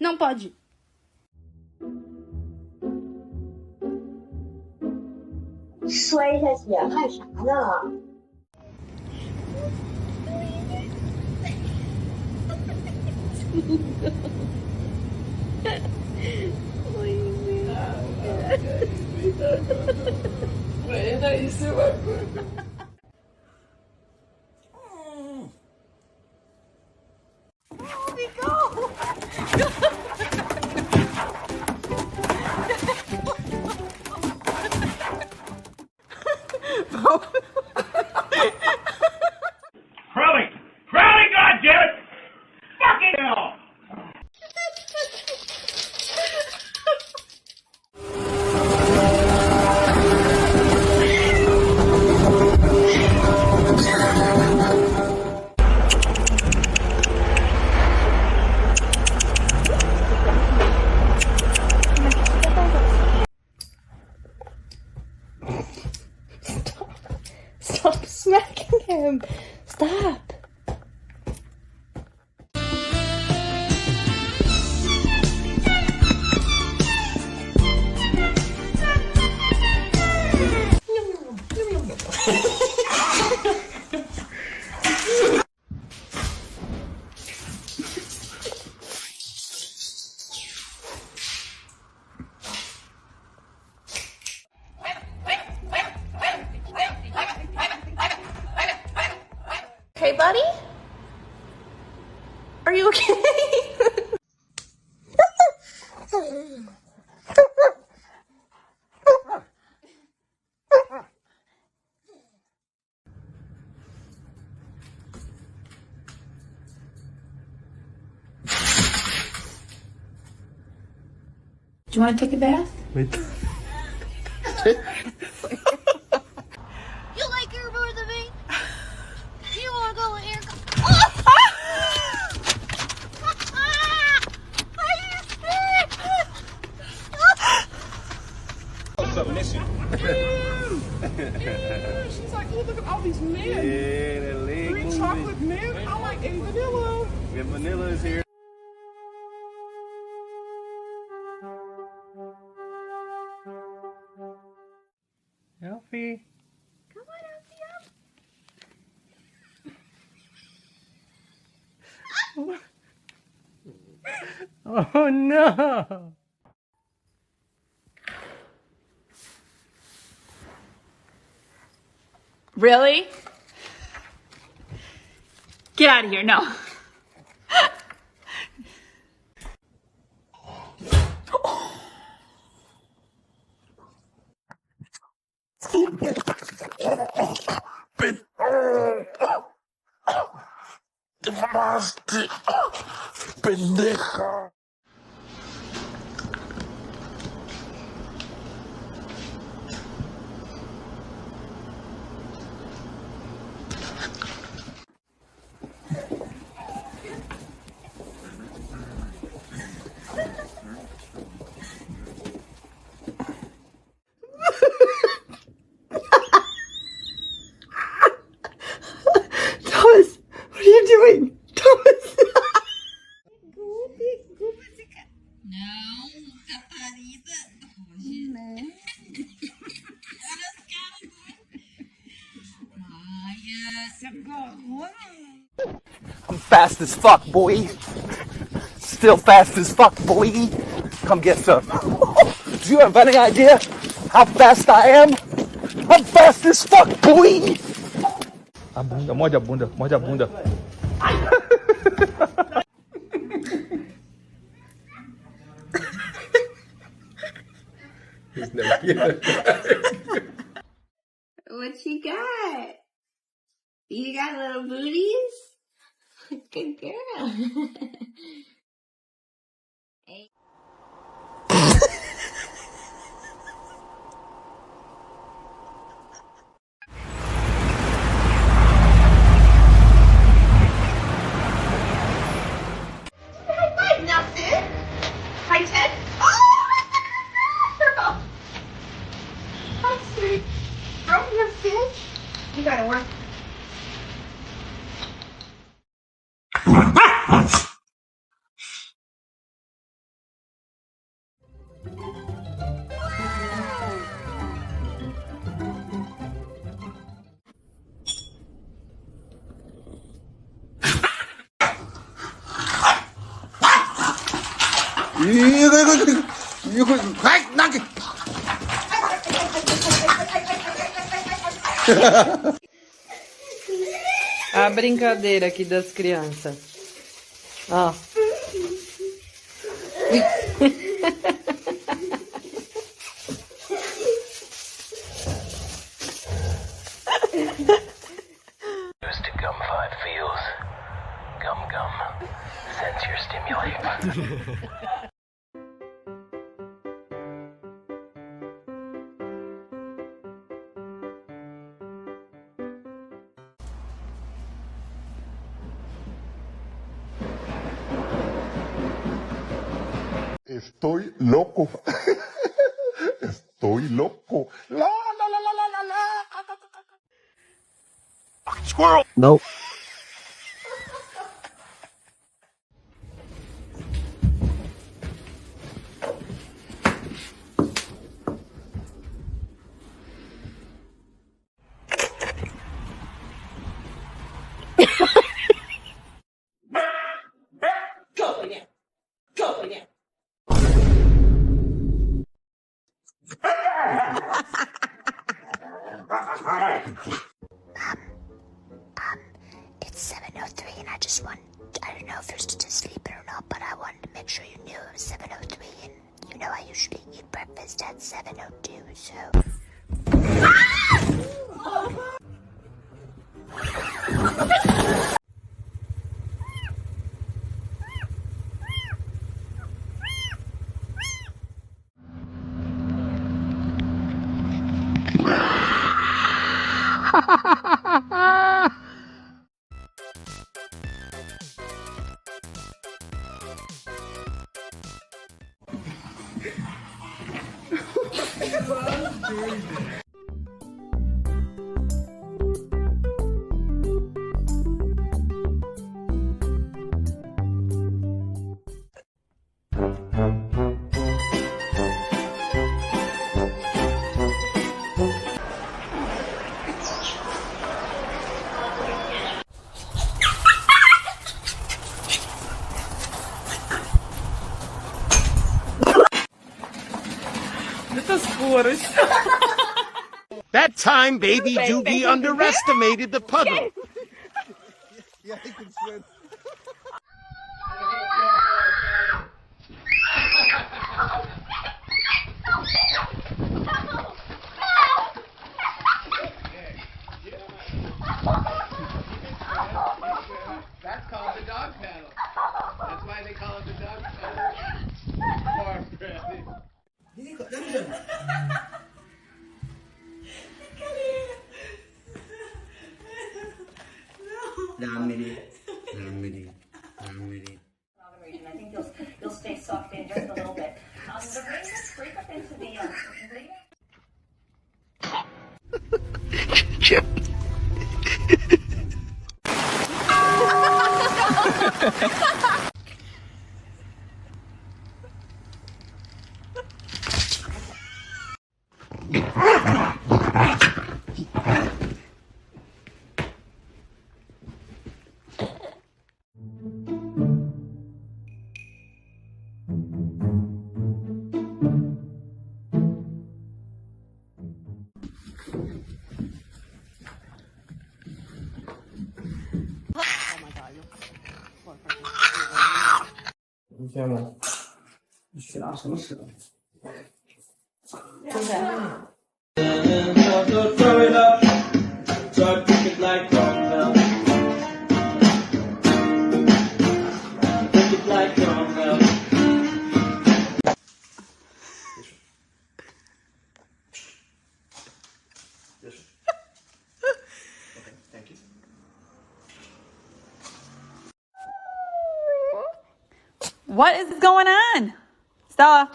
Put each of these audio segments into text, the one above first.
Não pode.摔下去啊，干啥呢？喂，那意思吧。Crowley, goddammit! Fucking hell! Stop smacking him. Stop. Okay, buddy? Are you okay? Do you want to take a bath? Wait. You like her more than me? You wanna go here? Submission. She's like, oh, look at all these men. Yeah, that leg 3 moving. chocolate men. I like a vanilla. Yeah, vanilla is here. Alfie. Come on, Oh no! Really? Get out of here, no. Pendeja. Thomas, what are you doing? Thomas! I'm fast as fuck, boy. Still fast as fuck, boy. Come get some. Do you have any idea how fast I am? I'm fast as fuck, boy. A bunda, morde a bunda, morde a bunda. What you got? You got little booties? Good girl. Hey. Hi, Ted. Oh, how sweet. Broke your fish? You gotta work. A brincadeira aqui das crianças. Ó. Used to gum five feels. Gum gum. Sense your stimulate. Estoy loco. Estoy loco. La, la, la, la, la, la, la. Squirrel. Nope. It's 7:03 and I don't know if you're still sleeping or not, but I wanted to make sure you knew it was 7:03 and you know I usually eat breakfast at 7:02, so... That time Baby Doogie underestimated the puddle. Yeah, he can swim. That's called the dog paddle. That's why they call it the dog paddle. Poor Freddy. I think you'll stay soft in just a little bit. Break up into the What is going on? Stella?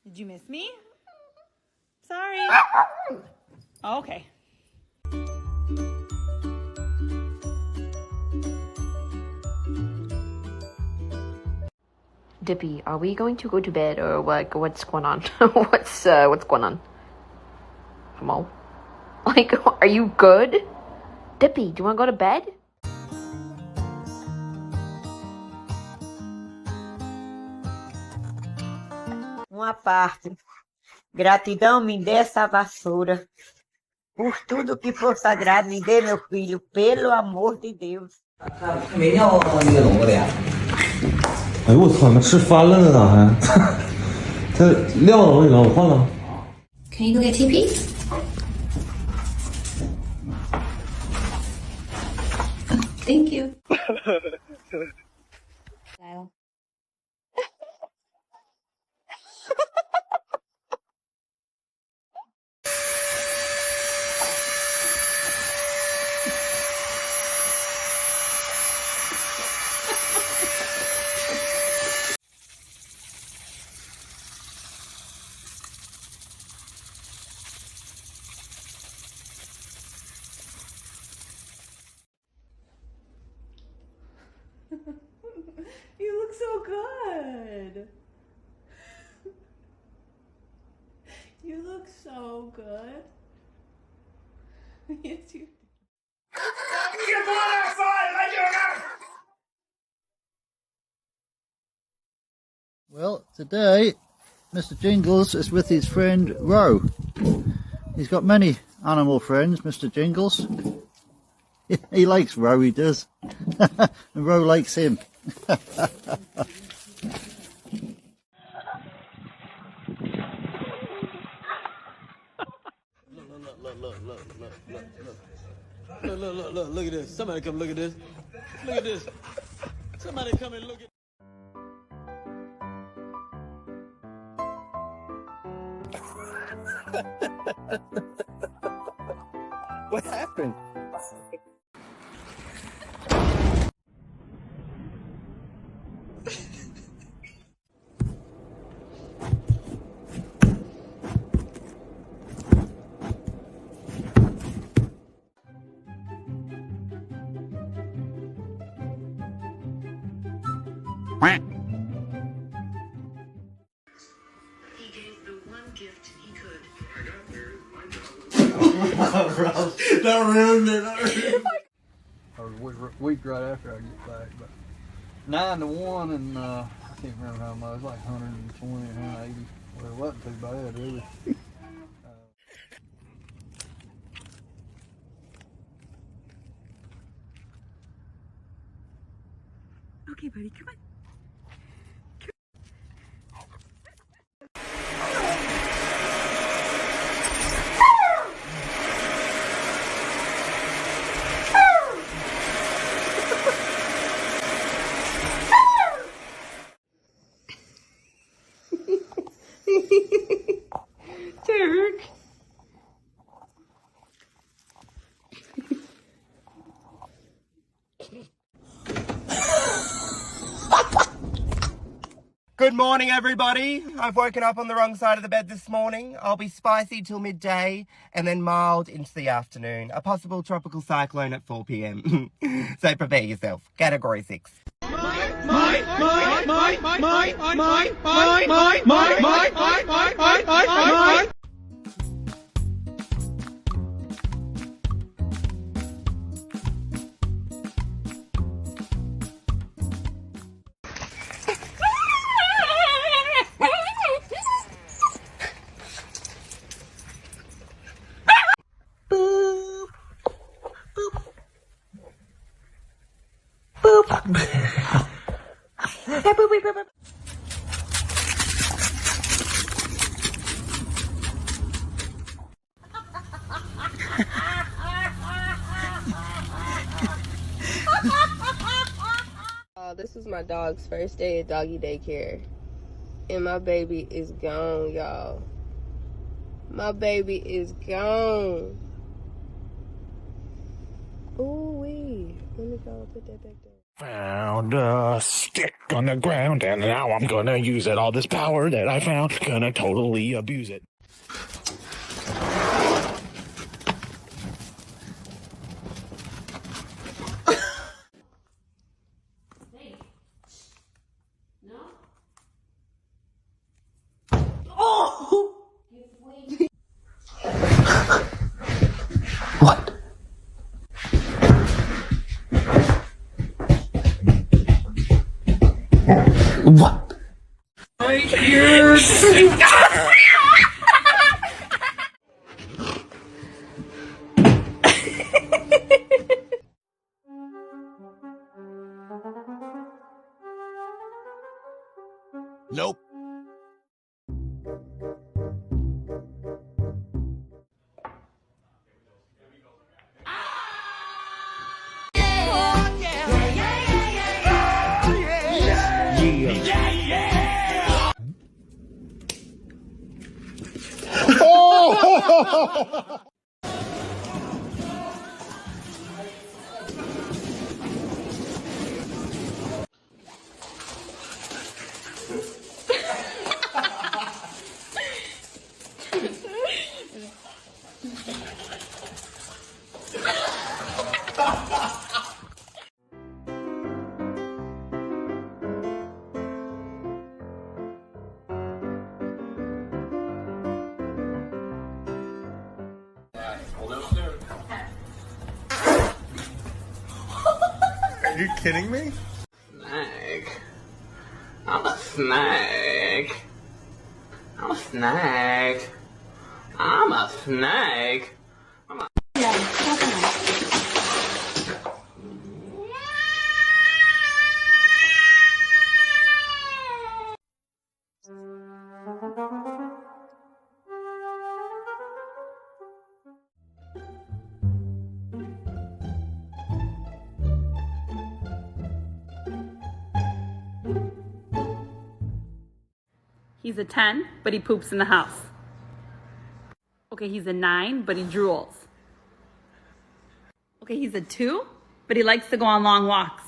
Did you miss me? Sorry. Oh, okay. Dippy, are we going to go to bed or like what's going on? what's going on? Come on. Like, are you good? Dippy, do you want to go to bed? à parte. Gratidão, me dê essa vassoura. Por tudo que for sagrado, me dê, meu filho, pelo amor de Deus. 没尿那个笼子里啊？哎呦我操，那吃翻了呢咋还？它撂笼里了，我换了。Can you go get TP? Thank you. Lyle. You look so good. You look so good. Yes, you do. Well, today Mr. Jingles is with his friend Ro. He's got many animal friends, Mr. Jingles. He likes Ro, he does. And Ro likes him. Look at this. Somebody come look at this. Look at this. Somebody come and look at What happened? He gave the one gift he could. That ruined it. A week right after I get back, but 9-1, and I can't remember how much. It was like 120, 180. Well, it wasn't too bad, really. Okay, buddy, come on. Turk. Good morning, everybody. I've woken up on the wrong side of the bed this morning. I'll be spicy till midday and then mild into the afternoon. A possible tropical cyclone at 4 p.m. So prepare yourself. Category 6. This is my dog's first day at doggy daycare, and my baby is gone, y'all. My baby is gone. Ooh wee. Let me go put that back there. Found a stick on the ground, and now I'm gonna use it. All this power that I found, gonna totally abuse it. What? Right here. Nope. Oh! Are you kidding me? Snake. I'm a snake. I'm a snake. I'm a snake. I'm a... He's a 10, but he poops in the house. Okay, he's a 9, but he drools. Okay, he's a 2, but he likes to go on long walks.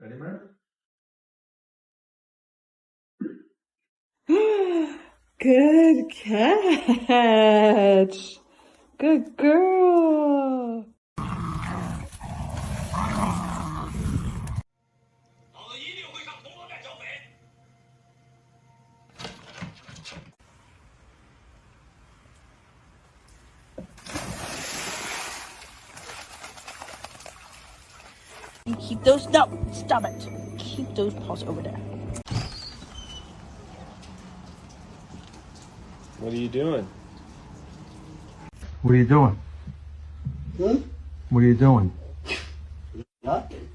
Ready, man? Good catch. Good girl. You keep those, no, stop it. Keep those paws over there. What are you doing? What are you doing? Hmm? What are you doing? Nothing.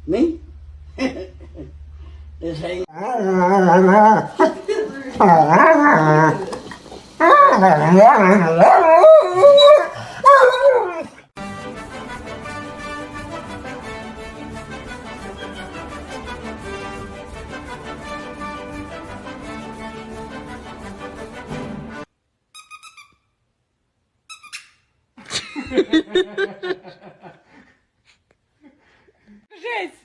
Me? This ain't. Жесть!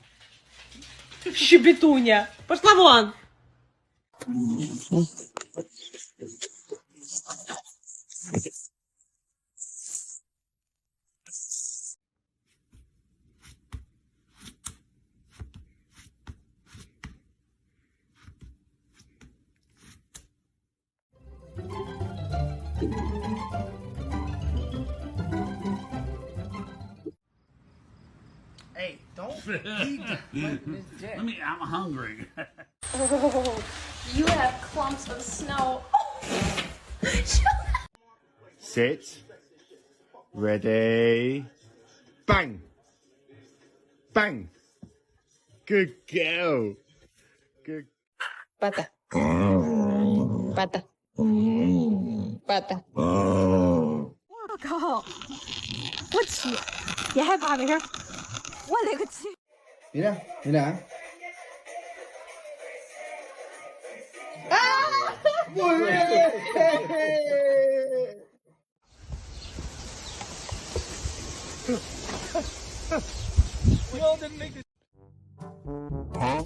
Щебетуня! Пошла вон! Hey, don't eat. Let me. I'm hungry. Oh, you have clumps of snow. Sit. Ready. Bang. Bang. Good girl. Good. Pata. Pata. Pata.我靠！我去，别害怕，没事。我勒个去！ Mira, mira. ¡Ah! ¡Muy bien! We all didn't make it. Huh?